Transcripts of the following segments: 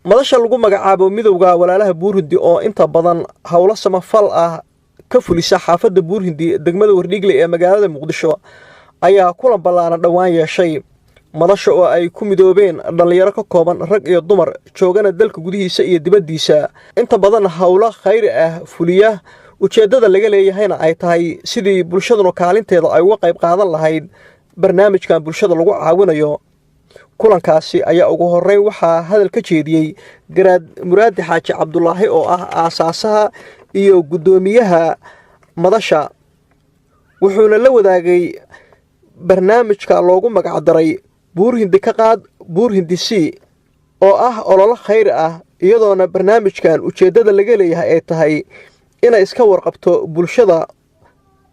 madasha lagu magacaabo midowga walaalaha Buurhindi oo inta badan hawlo samafal ah ka fulisa xaafadda Buurhindi degmada Wardhiigle ee magaalada Muqdisho ayaa kulan ballaaran dhawaan yeeshay madasha oo ay ku midoobeen dhalinyaro ka kooban rag iyo dumar joogana dalka gudihiisa iyo dibaddiisa inta badan hawlo khayr ah fuliya ujeedada laga leeyahayna ay tahay sidii bulshaduna kaalinteeda ay uga qayb qaadan lahayd barnaamijkan bulshada lagu caawinayo kulankaasi ayaa ugu horeyn waxaa hadal ka jeediyay garaad muraadi xaaji cabdulaahi oo ah aasaasaha iyo gudoomiyaha madasha wuxuuna la wadaagay barnaamijka loogu magac daray Buurhindi ka qaad Buurhindi si oo ah olole khayr ah iyadoona barnaamijkan ujeedada laga leeyahay ay tahay inay iska warqabto bulshada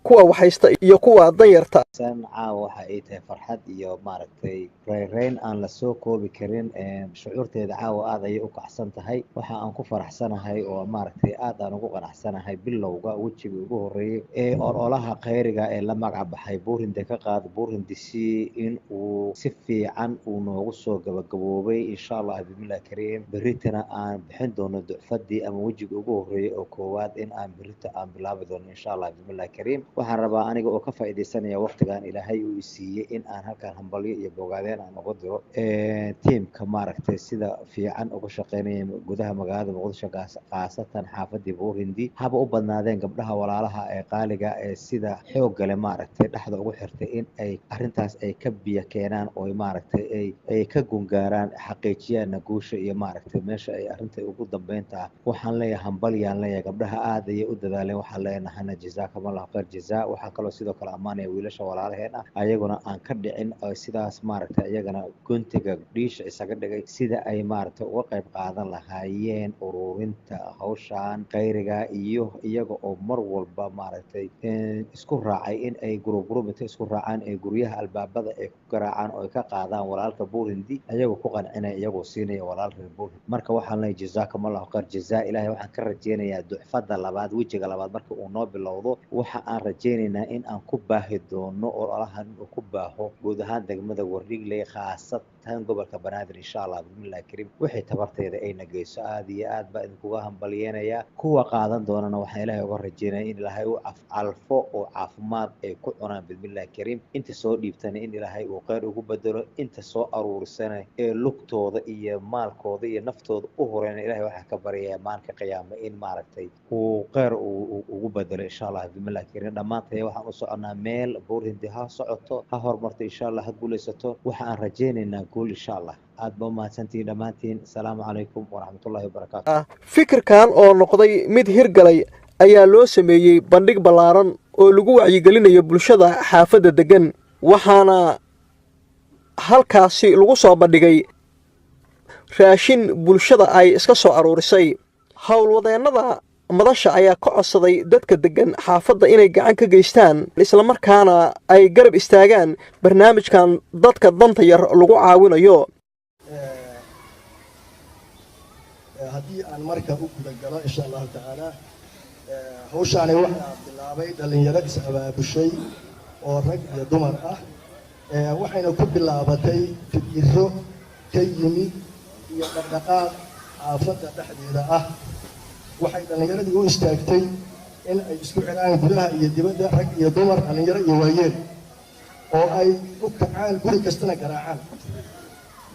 kuwa waxaysta iyo kuwa danyarta caawa waxa ay tahay farxad iyo maaragtay reereyn aan la soo koobi karin shucuurteeda caawa aad ay u kacsan tahay waxa aan ku faraxsanahay oo maaragtay aad aan ugu qanacsanahay bilowga wajiga ugu horeeyay ee ololaha khayriga ee la magac baxay Buurhindi ka qaad Buurhindi si in uu si fiican uu noogu soo gabagaboobay insha Allah bismillaah kariim beritana aan bixin doono ducfadii ama wajiga ugu horeeyay oo koowaad in aan berita aan bilaabi doono insha Allah bismillaah kariim waxaan rabaa aniga oo ka faa'iideysanaya waqtigan ilaahay uu siiyay in aan halkaan hambalyo iyo bogaadeen aan ugu diro teamka maaragtay sida fiican uga shaqeynaya gudaha magaalada Muqdisho qaasatan xaafadii Buurhindi haba u badnaadeen gabdhaha walaalaha ee qaaliga ee sida xoog gale maaragtay dhaxda ugu xirtay in ay arintaas ay ka biya keenaan oo maaragtay ay ka gungaaraan xaqiijiyana guusha iyo maaragtay meesha ay arinta ugu dambeynta waxaan leeyahay hambalyaan leeyahay gabdhaha aad ay u dadaaleen waxaan leenahay jazaakumullahu khayr waxaa kaloo sidoo kale ammaanaya wiilasha walaalaheena ayaguna aan ka dhicin sidaas maaragtay ayagana guntiga dhiisha isaga dhigay sida ay maaragtay uga qayb qaadan lahaayeen ururinta hawshan khayriga iyo iyaga oo mar walba maaragtay isku raacay in ay gurubinta isku raacaan ee guryaha albaabada ay ku garaacaan oo ay ka qaadaan walaalka Buurhindi ayagoo ku qancinaya iyagoo siinaya walaalka Buurhindi marka waxaan leeyahay jazaakumullahu khayr jazaa ilaahay waxaan ka rajeynayaa ducfada labaad wajiga labaad marka uu noo bilowdo waxa aan rajeynaynaa in aan ku baahi doono ololahan uu ku baaho guud ahaan degmada Wardhiigle khaasatan gobolka Banaadir insha Allah bismillaah kariim wixii tabarteeda ay nageyso aad iyo aad baa idinkuga hambalyeynaya kuwa qaadan doonana waxaan ilaahay uga rajeynayaa in ilaahay uu alfo oo caafimaad ay ku cunaan bismillaah kariim inta soo dhiibtana in ilaahay uu khayr ugu bedelo inta soo aruursana ee lugtooda iyo maalkooda iyo naftooda u horeeyna ilaahay waxa ka baryayaa maalinka qiyaamo in maaragtay uu khayr ugu bedelo insha Allah bismillaah kariim dhamaantay waxaan u soconaa meel Buurhindi ha socoto ha hormarto insha Allah ha guuleysato waxa aan rajeynaynaa guul insha Allah aad baa mahadsantiin dhamaantiin assalaamu calaykum waraxmatullaahi wabarakaatuh fikirkan oo noqday mid hirgalay ayaa loo sameeyay bandhig ballaaran oo lagu wacyigelinayo bulshada xaafadda degan waxaana halkaasi lagu soo bandhigay raashin bulshada ay iska soo aruurisay howlwadeennada madasha ayaa ka codsaday dadka degan xaafadda inay gacan ka geystaan isla markaana ay garab istaagaan barnaamijkan dadka danta yar lagu caawinayo haddii aan marka u guda galo insha Allah taala hawshaani waxaa bilaabay dhalinyaro is abaabushay oo rag iyo dumar ah waxayna ku bilaabatay fikiro ka yimid iyo dhaqdhaqaaq xaafadda dhexdeeda ah waxay dhalinyaradii u istaagtay in ay isku xiraan gudaha iyo dibadda rag iyo dumar dhalinyaro iyo waayeel oo ay u kacaan guri kastana garaacaan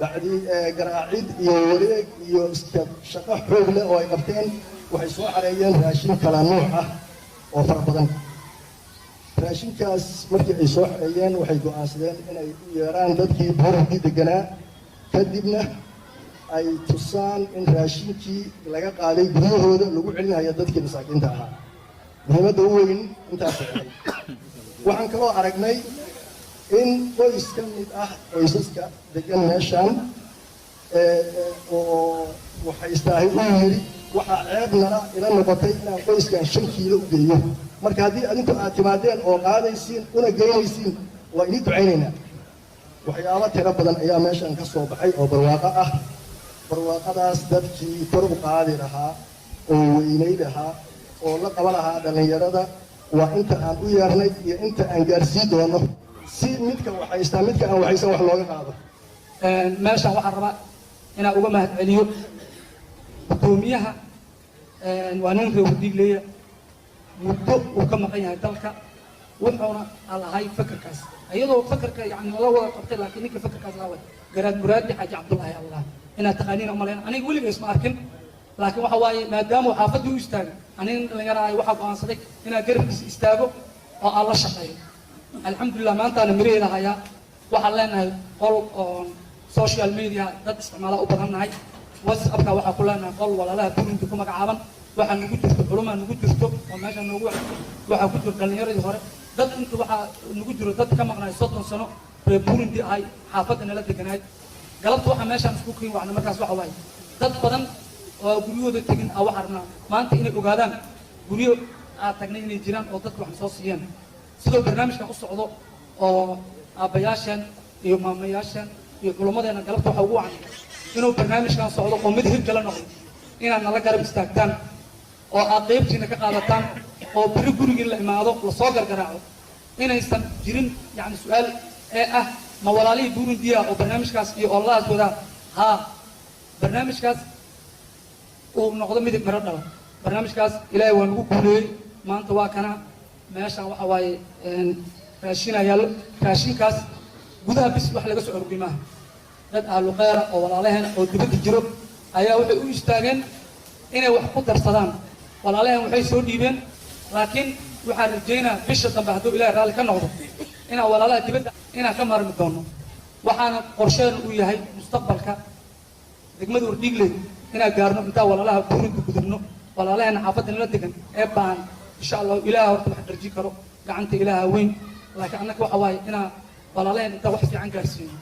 bacdii garaacid iyo wareeg iyo shaqo xoog leh oo ay qabteen waxay soo xareeyeen raashin kala nooc ah oo fara badan raashinkaas markii ay soo xareeyeen waxay go'aansadeen inay u yeeraan dadkii Buurhindi deganaa kadibna ay tusaan in raashinkii laga qaaday guryahooda lagu celinayo dadkii masaakiinta ahaa muhiimadda u weyn intaas ay waxaan kaloo aragnay in qoys ka mid ah qoysaska degan meeshaan oo waxay istaahay u yiri waxaa ceebnala ila noqotay inaan qoyskan 5 kiilo u geeyo marka haddii adinku aad timaadeen oo qaadaysiin una geynaysiin waa idin ducaynaynaa waxyaabo tiro badan ayaa meeshaan ka soo baxay oo barwaaqo ah barwaaqadaas dadkii kor u qaadi lahaa oo weynay lahaa oo la qaba lahaa dhalinyarada waa inta aan u yeernay iyo inta aan gaarsiin doono si midka waxaysta midka aan waxaysan wax looga qaado meeshaan waxaan rabaa inaan uga mahad celiyo gudoomiyaha waa nin reer Wardhiigley muddo uu ka maqan yahay dalka wuxuuna alahay fakarkaas iyadoo fakarka yani la wada qabtay laakiin ninka fakarkaas la wada garaad muraadi xaaji cabdullaahi allah ina taqaaniin umaleen aniga weligeed isma arkin laakiin waxa waaye maadaama xaafaddu u istaagay aniga dhalinyarada waxa go'aansaday inaan garabkiisa istaago oo aan la shaqeeyo alxamdulillah maantaana mireeda hayaa waxaan leenahay qol oo social media dad isticmaala u badannahay whatsappka waxaa ku leenahay qol walaalaha burundi ku magacaaban waxaa nagu jirto culumaa nagu jirto oo meesha noogu waxaa ku jiro dhalinyaradii hore dad inta waxaa nagu jiro dad ka maqnaay 30 sano reer burundi ahay xaafadda nala deganayd galabta waxaa meeshaan isku keen wacna markaas waxa waaye dad badan oo guryahooda tegin ah waxaa rabnaa maanta inay ogaadaan guryo aad tagnay inay jiraan oo dadku wax soo siiyeen sidoo barnaamijkan u socdo oo aabbayaashan iyo maamayaashan iyo culummadeena galabta waxa ugu wacan inuu barnaamijkan socdo oo mid hirgala noqdo inaad nala garab istaagtaan oo aad qaybtiina ka qaadataan oo biri gurigii la imaado lasoo gargaraaco inaysan jirin yani su-aal ee ah ma walaalihii burundiya oo barnaamijkaas iyo oolahaas wadaa haa barnaamijkaas uu noqdo midib miro dhala barnaamijkaas ilaahay waa nagu guuleeyey maanta waa kana meeshaan waxa waaye raashinayaal raashinkaas gudaha bis wax laga soo aruuri maaha dad ahlu khayra oo walaalaheen oo dibadda jiro ayaa waxay u istaageen inay wax ku darsadaan walaalaheen waxay soo dhiibeen laakiin waxaan rajaynaa bisha dambe hadduu ilaahay raalli ka noqdo inaan walaalaha dibadda inaan ka maarmi doono waxaana qorsheenu u yahay mustaqbalka degmada Wardhiigley inaan gaarno intaa walaalaha burundi gudubno walaalaheena xaafadda nala degan ee baahan insha allah ilaaha horta wax darji karo gacanta ilaaha weyn laakiin annaka waxa waaye inaan walaalaheen intaa wax fiican gaarsiino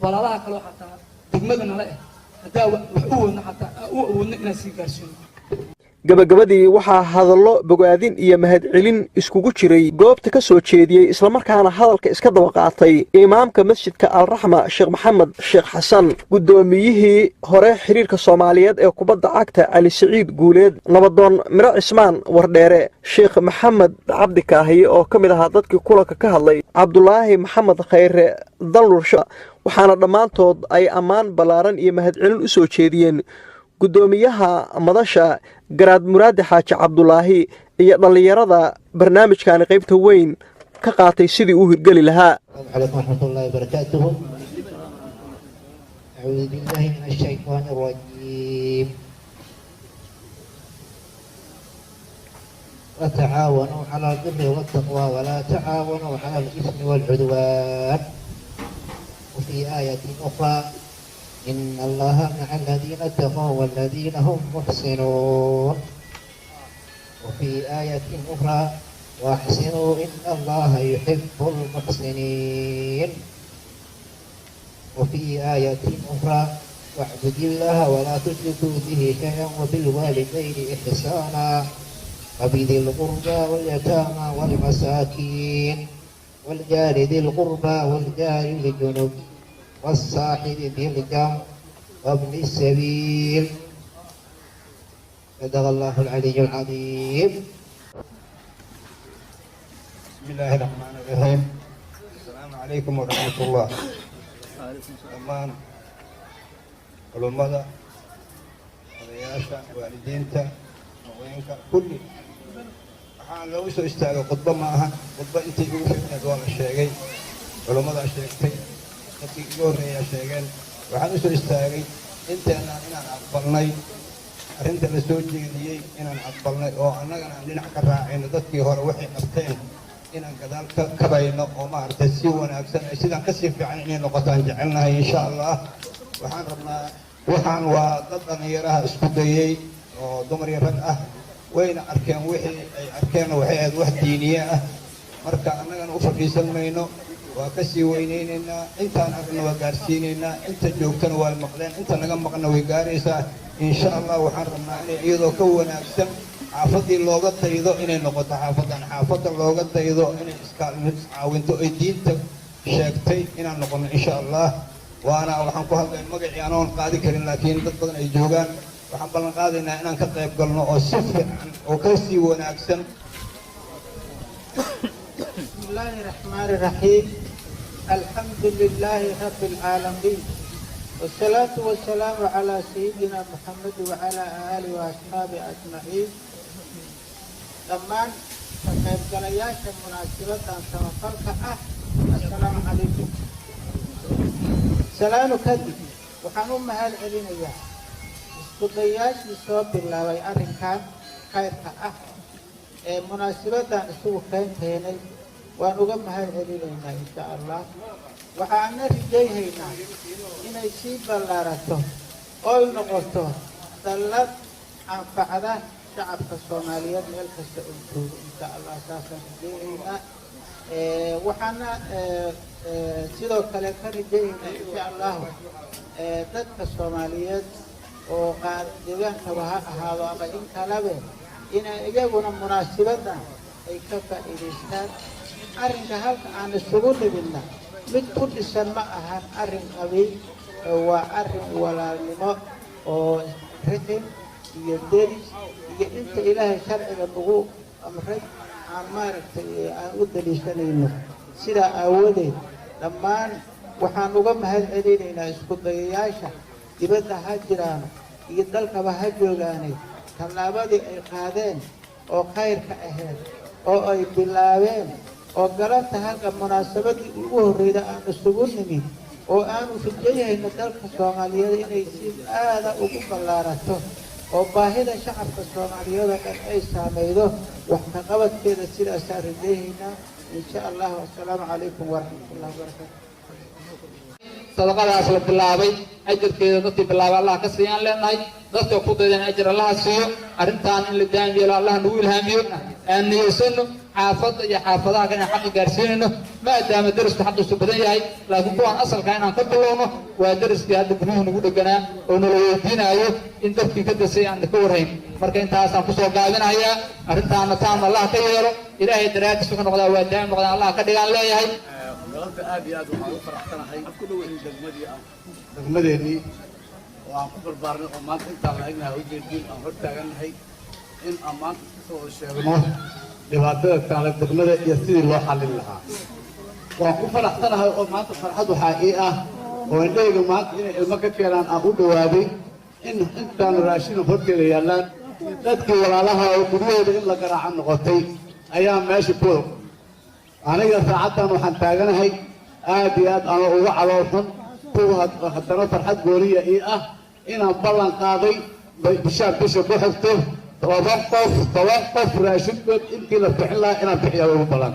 walaalaha kaloo xataa degmada nala haddaa wax u wadno xataa u awoodno inaan sii gaarsiino gabagabadii waxaa hadallo bogaadin iyo mahadcelin iskugu jiray goobta ka soo jeediyey islamarkaana hadalka iska daba qaatay imaamka masjidka alraxma sheekh maxamed sheekh xasan guddoomiyihii hore xiriirka soomaaliyeed ee kubadda cagta cali siciid guuleed nabadoon miro cismaan wardheere sheekh maxamed cabdi kaahiye oo ka mid ahaa dadkii kulanka ka hadlay cabdulaahi maxamed khayre danlursha waxaana dhammaantood ay ammaan ballaaran iyo mahadcelin u soo jeediyeen gudoomiyaha madasha garaad muraadi xaaji cabdulaahi iyo dhalinyarada barnaamijkan qaybta weyn ka qaatay sidii uu hirgeli lahaa عليكم ورحمة الله وبركاته أعوذ بالله من الشيطان الرجيم وتعاونوا على البر والتقوى ولا تعاونوا على الإثم والعدوان وفي آية أخرى إن الله مع الذين اتقوا والذين هم محسنون وفي آية أخرى وأحسنوا إن الله يحب المحسنين وفي آية أخرى واعبد الله ولا تشركوا به شيئا وبالوالدين إحسانا وبذي القربى واليتامى والمساكين والجار ذي القربى والجار الجنب والصاحب بالجنب وابن السبيل صدق الله العلي العظيم. بسم الله الرحمن الرحيم. السلام عليكم ورحمة الله. dhammaan culummada odayaasha waalidiinta haweenka kulli waxaan loogu soo istaagay khudbo ma aha khudbo intii ugu fiicneed waa la sheegay culummadaa sheegtay dadkii ugu horreeyaa sheegeen waxaan u soo istaagay inteenaan inaan aqbalnay arrinta la soo jeediyey inaan aqbalnay oo annagana aan dhinac ka raacayno dadkii hore waxay qabteen inaan gadaal ka kabayno oo maaragtay si wanaagsan ay sidaan kasii fiican inay noqotaan jecelnahay insha allah waxaan rabnaa waxaan waa dad dhallinyaraha isku dayey oo dumar iyo rag ah wayna arkeen wixii ay arkeenna waxay ahayd wax diiniye ah marka annagana u fadhiisan mayno waa kasii weynaynaynaa intaan aragna waa gaarsiinaynaa inta joogtana waa maqleen inta naga maqna way gaaraysaa insha allah waxaan rabnaa inay iyadoo ka wanaagsan xaafadii looga daydo inay noqoto xaafadan xaafadda looga daydo inay iscaawinto ay diinta sheegtay inaan noqono insha allah waana waxaan ku hadlay magacii anoon qaadi karin laakiin dad badan ay joogaan waxaan ballan qaadaynaa inaan ka qayb galno oo si fiican oo kasii wanaagsan. بسم الله الرحمن الرحيم الحمد لله رب العالمين والصلاة والسلام على سيدنا محمد وعلى آله وأصحابه أجمعين. دمان كقيبقلياش مناسبة تمفلك السلام عليكم. سلام كدي وحنوم هال علينا iskudayaal soo bilaabay arrinkan khayrka ah ee munaasabada isugu keenay waan uga mahadcelinaynaa insha Allah waxaan rajaynaynaa inay si ballaarato oo noqoto dallad anfacada shacabka Soomaaliyeed meel kasta oo jooga insha Allah saasan rajaynaynaa waxaana sidoo kale ka rajaynaynaa insha Allah dadka Soomaaliyeed oo qaar deegaanka waxa ahaado ama in kalabe in iyaguna munaasabada ay ka faa'iideystaan arrinka halka aan isugu dhibina mid ku dhisan ma ahan arrin qabiil waa arrin walaalnimo oo rixin iyo deris iyo inta ilaahay sharciga ugu amray aan maaragtay aan u daliishanayno sida aawadeed dhammaan waxaan uga mahadcelinaynaa isku dayayaasha dibadda ha jiraan iyo dalkaba ha joogaanay tallaabadii ay qaadeen oo khayrka ahayd oo ay bilaabeen oo galabta halka munaasabadii ugu horreeyay aan isugu nimid oo aanu rajayayno dalka Soomaaliyeed inay si aada ugu ballaarato oo baahida shacabka Soomaaliyeed ay saameydo wax ka qabadkeeda sidaas aan rajaynaa insha Allah. Assalaamu calaykum wa rahmatullahi wa barakatuh. صدقات أصل بالله أجر كذا نطي بالله الله كسيان لنا نطي قدرنا أجر الله سيو أرنتان اللي دائم يلا الله نقول هاميو أن يسنو حافظ يا حافظها كان حق جالسينه ما دام درس تحدث بداية لكن طبعا أصل كان قبلونه ودرس في هذا البنون نقول لنا ونلويدين أيوه إن تبكي كده شيء عند كورين مركين تاسع كسر قاعدين هيا أرنتان نتام الله كيرو إلهي درات سكون قضاء ودائم قضاء الله كده قال لي هاي galabta aad iyo aad waxaan u faraxsanahay ku dhow in degmadeennii oo aan ku barbaarnay oo maanta intaan la egnahay u jeedin aan hor taagannahay in aan maanta kasoo wada sheegno dhibaatada taala degmada iyo sidii loo xallin lahaa waan ku faraxsanahay oo maanta farxad waxaa ii ah oo indhahayga maanta inay ilmo ka keenaan aan u dhawaaday in intaan raashina horteeda yaallaan dadkii walaalaha oo guryahooda in la garaaco noqotay ayaa meesha ku aniga saacaddan waxaan taaganahay aad iyo aad aan uga caloolxun kuwa haddana farxad gooniya ii ah inaan ballan qaaday bisha ku xigto 10 qof raashinkood intii la bixin lahaa inaan bixiyaa ugu ballan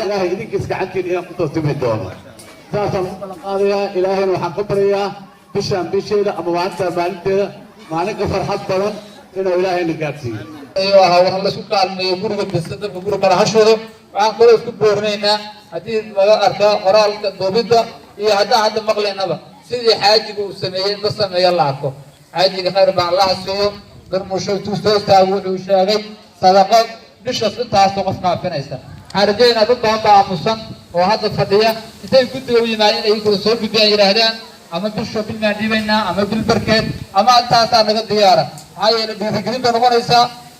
ilaahay idinkiis gacantiin inaan ku toosimi doono saasaan u ballan qaadayaa ilaahayna waxaan ka baryayaa bishaan bisheeda ama maalinteeda maalinka farxad badan inuu ilaahayna gaadhsiiyo أيوة هو الله سبحانه يقول بس ده بيقول كلا هشوده وعن كل اسلوب بورنينا هذه أركان قرال دوبيدا هي هذا مقلنا بقى سيدي حاجة وسميين بس ما يلا عكو حاجة خير مع الله سووا برموشوا توستوس تابوه وشاقي صدقات بشرط تعصق في فنيسة حرجينا ضدهم بعمصن وهذا الفدية إذا كنت يومي ما يكون صور بدي يرهدان أما بشرط بالمعدينا أما بالبركات أما التاسع نقد ديارة هاي اللي بيفكرين بنقول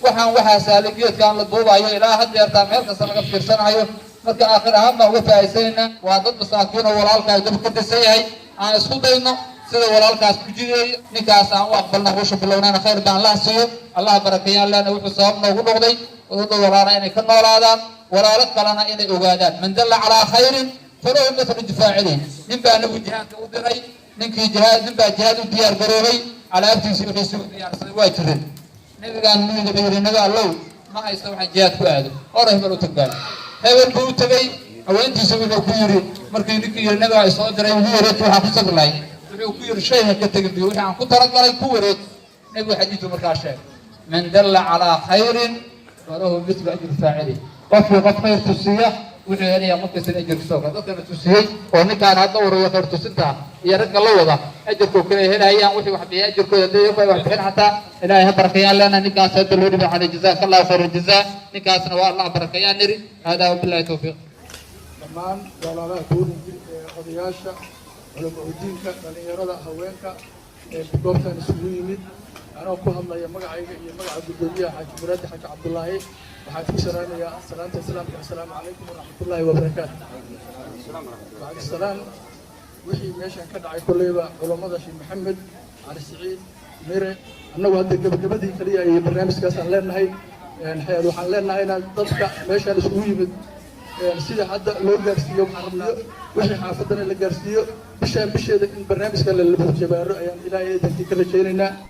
waxaan saaligiyadkan la duubayo ilaa had yeertaa meel kasta laga fiirsanayo marka aakhir ahaan baan uga faa'iidaynaa waa dad masaakiin oo walaalkaas dab ka dhisan yahay aan isku dayno sida walaalkaas ku jideeyo ninkaas aan u aqbalna hawsha bilownana khayr baan Allah siiyo Allah barakeeyo lana wuxuu sabab noogu noqday oo walaalaha inay ka noolaadaan walaalo kalena inay ogaadaan man dalla ala khayrin falahu mithlu difaa'ilin nin baa nagu jihaadka u diray ninkii jihaad u diyaar garoobay alaabtiisa wixii soo diyaarsaday waa jireen نبيان نبي غير نبي الله ما يستوى حاجات كواده أره بلو تقال هذا البلو تبي أو أنت سوي له كيري مركي نكير نبي يصاد رأي ويرد وحافظ الله يبي كير شيء كتير بيقول عن كتر الله يكورد نبي حديثه مركاشة من دل على خير فله مثل أجر فاعله قف خير تسيه وحنا يا مقص الأجر سوق هذا كان تسيه ونكان هذا ورا خير تسنتها يرد الله وضع أجركم كله هنا أيام وحي وحبي أجركم يديه وحبي حتى إلهي بركيان لنا نكاس الدلوري بحال جزاك الله خير الجزاء نكاسنا والله بركيان نري هذا وبالله التوفيق. dhammaan walaalaha tuurinka odayaasha culamo diinka dhalinyarada haweenka goobtan isugu yimid أنا أقول الله يا مجا عيق يا مجا عبد الدنيا حاج مراد حاج عبد الله وحاج سلام يا السلام عليكم ورحمة الله وبركاته. بعد السلام وحي ماشي كذا عيق كل يوم علماء شيخ محمد على السعيد ميرة أنا وهذا قبل كلية برنامج كاس لنا هاي يعني حيل وحلنا هنا ضبط ماشي على سوي سيدا حدا لو جارسيو حرمنا وحي حافظنا اللي جارسيو بشان بشي البرنامج كان اللي بجباره يعني إلى تنتي كل شيء لنا